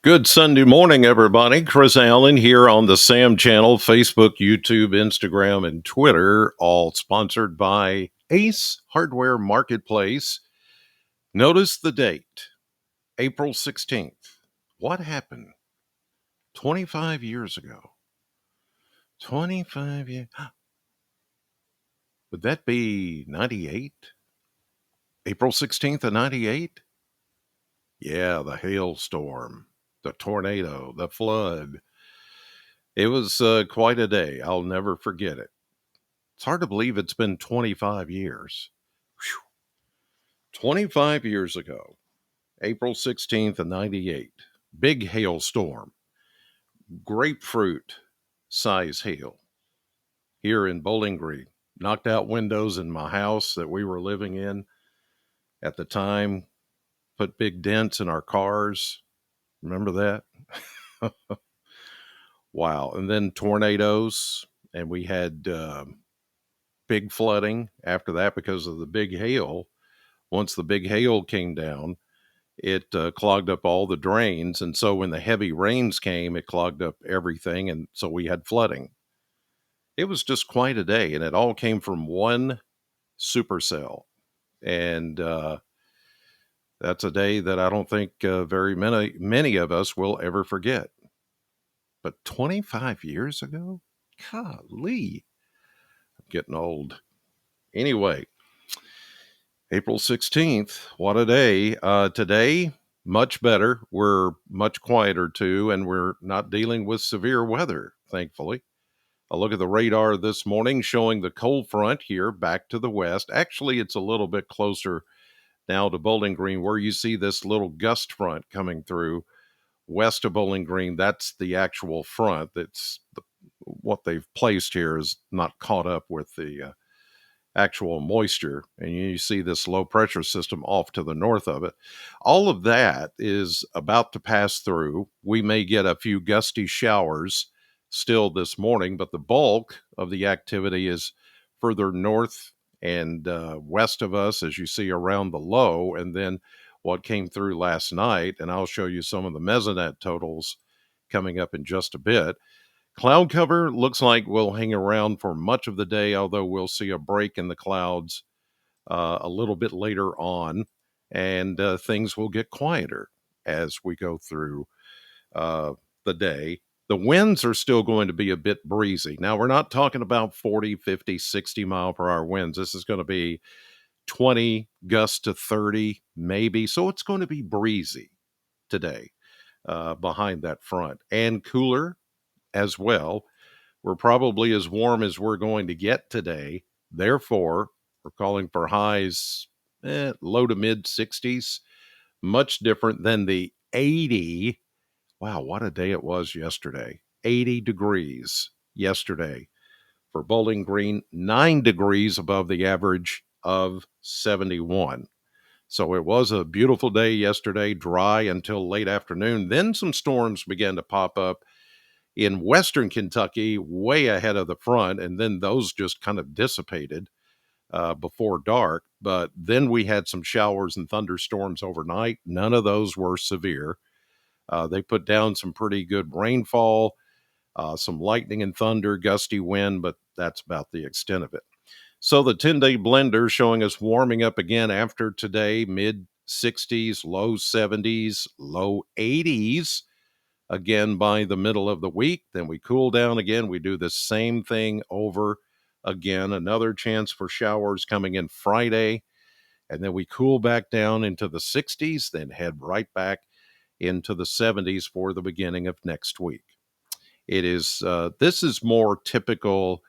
Good Sunday morning, everybody. Chris Allen here on the Sam channel, Facebook, YouTube, Instagram, and Twitter, all sponsored by Ace Hardware Marketplace. Notice the date, April 16th. What happened 25 years ago? 25 years. Would that be 98? April 16th of 98? Yeah, the hailstorm, the tornado, the flood. It was quite a day. I'll never forget it. It's hard to believe it's been 25 years. Whew. 25 years ago, April 16th of 98. Big hailstorm, grapefruit size hail here in Bowling Green. Knocked out windows in my house that we were living in at the time, put big dents in our cars. Remember that? Wow. And then tornadoes, and we had big flooding after that because of the big hail. Once the big hail came down, it clogged up all the drains. And so when the heavy rains came, it clogged up everything. And so we had flooding. It was just quite a day. And it all came from one supercell. And that's a day that I don't think very many of us will ever forget. But 25 years ago? Golly, I'm getting old. Anyway, April 16th, what a day. Today, much better. We're much quieter too, and we're not dealing with severe weather, thankfully. I look at the radar this morning showing the cold front here back to the west. Actually, it's a little bit closer now to Bowling Green, where you see this little gust front coming through west of Bowling Green. That's the actual front. What they've placed here is not caught up with the actual moisture, and you see this low pressure system off to the north of it. All of that is about to pass through. We may get a few gusty showers still this morning, but the bulk of the activity is further north and west of us, as you see around the low, and then what came through last night. And I'll show you some of the mesonet totals coming up in just a bit. Cloud cover looks like we'll hang around for much of the day, although we'll see a break in the clouds a little bit later on, and things will get quieter as we go through the day. The winds are still going to be a bit breezy. Now, we're not talking about 40, 50, 60 mile per hour winds. This is going to be 20 gusts to 30, maybe. So it's going to be breezy today behind that front, and cooler as well. We're probably as warm as we're going to get today. Therefore, we're calling for highs low to mid 60s, much different than the 80. Wow, what a day it was yesterday. 80 degrees yesterday for Bowling Green, 9 degrees above the average of 71. So it was a beautiful day yesterday, dry until late afternoon. Then some storms began to pop up in western Kentucky, way ahead of the front, and then those just kind of dissipated before dark. But then we had some showers and thunderstorms overnight. None of those were severe. They put down some pretty good rainfall, some lightning and thunder, gusty wind, but that's about the extent of it. So the 10-day blender showing us warming up again after today, mid 60s, low 70s, low 80s again by the middle of the week. Then we cool down again. We do the same thing over again. Another chance for showers coming in Friday. And then we cool back down into the 60s, then head right back into the 70s for the beginning of next week. This is more typical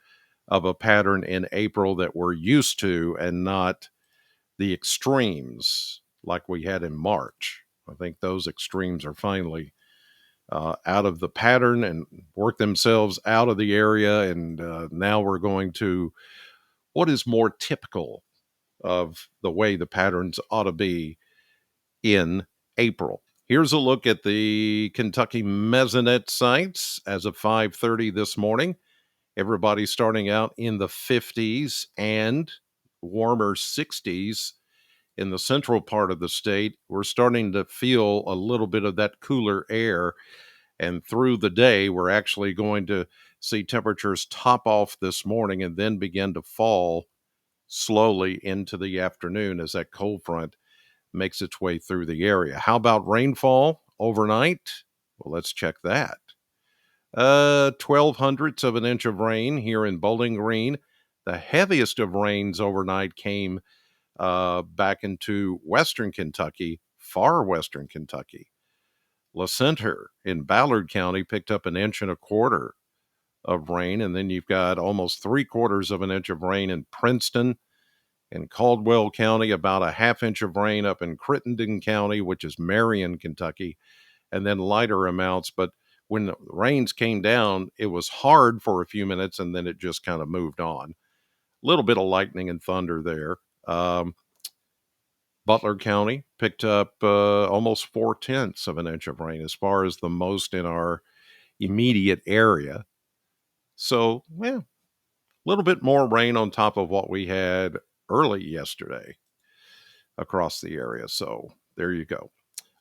of a pattern in April that we're used to, and not the extremes like we had in March. I think those extremes are finally out of the pattern and work themselves out of the area. And now we're going to what is more typical of the way the patterns ought to be in April. Here's a look at the Kentucky mesonet sites as of 5:30 this morning. Everybody starting out in the 50s and warmer 60s in the central part of the state, we're starting to feel a little bit of that cooler air. And through the day, we're actually going to see temperatures top off this morning and then begin to fall slowly into the afternoon as that cold front makes its way through the area. How about rainfall overnight? Well, let's check that. 12 hundredths of an inch of rain here in Bowling Green. The heaviest of rains overnight came back into western Kentucky, far western Kentucky. La Center in Ballard County picked up an inch and a quarter of rain, and then you've got almost 3/4 of an inch of rain in Princeton. In Caldwell County, about a half inch of rain up in Crittenden County, which is Marion, Kentucky, and then lighter amounts. But when the rains came down, it was hard for a few minutes, and then it just kind of moved on. A little bit of lightning and thunder there. Butler County picked up almost 4/10 of an inch of rain as far as the most in our immediate area. So, yeah, a little bit more rain on top of what we had early yesterday across the area. So, there you go.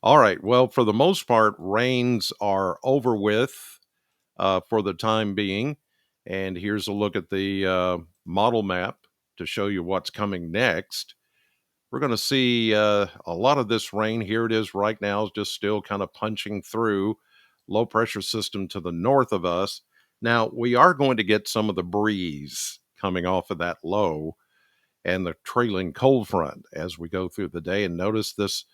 All right. Well, for the most part, rains are over with for the time being. And here's a look at the model map to show you what's coming next. We're going to see a lot of this rain. Here it is right now, just still kind of punching through. Low pressure system to the north of us. Now, we are going to get some of the breeze coming off of that low and the trailing cold front as we go through the day. And notice this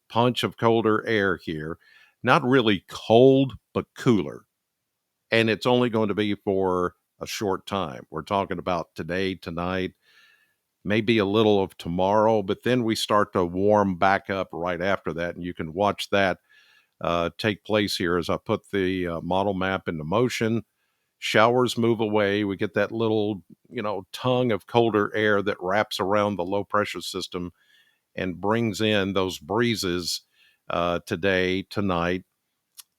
punch of colder air here. Not really cold, but cooler. And it's only going to be for a short time. We're talking about today, tonight, maybe a little of tomorrow, but then we start to warm back up right after that. And you can watch that take place here as I put the model map into motion. Showers move away. We get that little, tongue of colder air that wraps around the low pressure system and brings in those breezes today, tonight,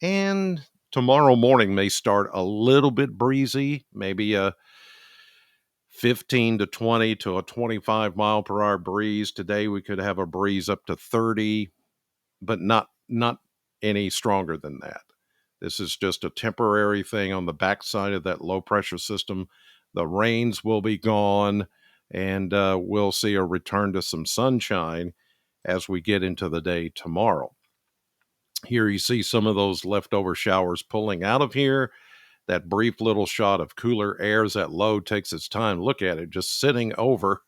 and tomorrow morning may start a little bit breezy, maybe a 15 to 20 to a 25 mile per hour breeze. Today we could have a breeze up to 30, but not any stronger than that. This is just a temporary thing on the backside of that low pressure system. The rains will be gone, and we'll see a return to some sunshine as we get into the day tomorrow. Here you see some of those leftover showers pulling out of here. That brief little shot of cooler air as that low takes its time. Look at it, just sitting over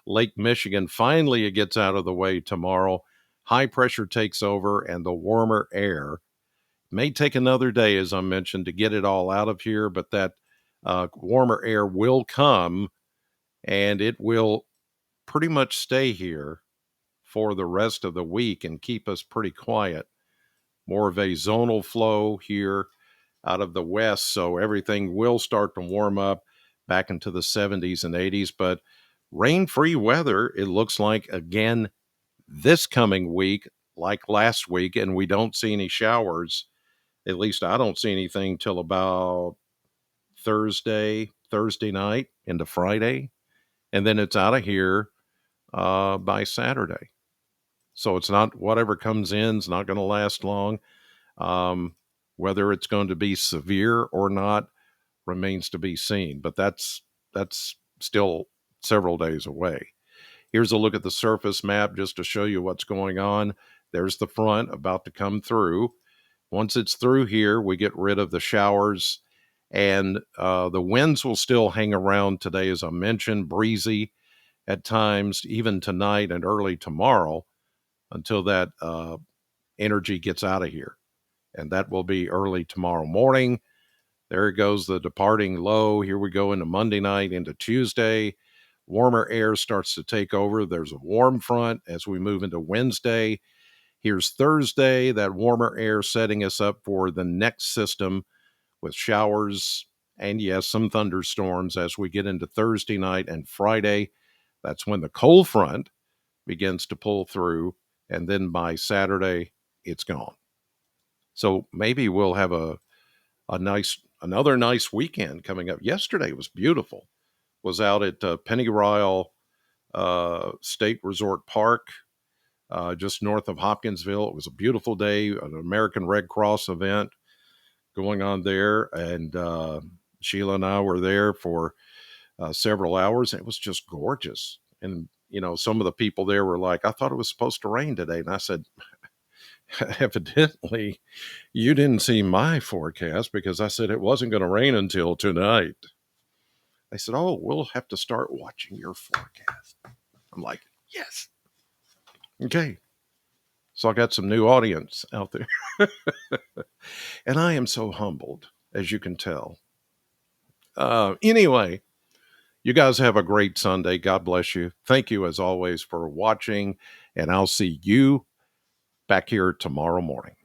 Lake Michigan. Finally, it gets out of the way tomorrow. High pressure takes over, and the warmer air may take another day, as I mentioned, to get it all out of here, but that warmer air will come, and it will pretty much stay here for the rest of the week and keep us pretty quiet. More of a zonal flow here out of the west, so everything will start to warm up back into the 70s and 80s, but rain-free weather, it looks like, again, this coming week, like last week, and we don't see any showers. At least I don't see anything till about Thursday night into Friday, and then it's out of here by Saturday. So it's not, whatever comes in is not going to last long. Whether it's going to be severe or not remains to be seen, but that's still several days away. Here's a look at the surface map just to show you what's going on. There's the front about to come through. Once it's through here, we get rid of the showers, and the winds will still hang around today, as I mentioned, breezy at times, even tonight and early tomorrow, until that energy gets out of here. And that will be early tomorrow morning. There goes the departing low. Here we go into Monday night, into Tuesday. Warmer air starts to take over. There's a warm front as we move into Wednesday. Here's Thursday, that warmer air setting us up for the next system with showers and, yes, some thunderstorms as we get into Thursday night and Friday. That's when the cold front begins to pull through, and then by Saturday, it's gone. So maybe we'll have another nice weekend coming up. Yesterday was beautiful. Was out at Pennyrile State Resort Park just north of Hopkinsville. It was a beautiful day, an American Red Cross event going on there. And Sheila and I were there for several hours, and it was just gorgeous. And, some of the people there were like, I thought it was supposed to rain today. And I said, evidently, you didn't see my forecast because I said it wasn't going to rain until tonight. They said, oh, we'll have to start watching your forecast. I'm like, yes. Okay. So I got some new audience out there. And I am so humbled, as you can tell. Anyway, you guys have a great Sunday. God bless you. Thank you, as always, for watching. And I'll see you back here tomorrow morning.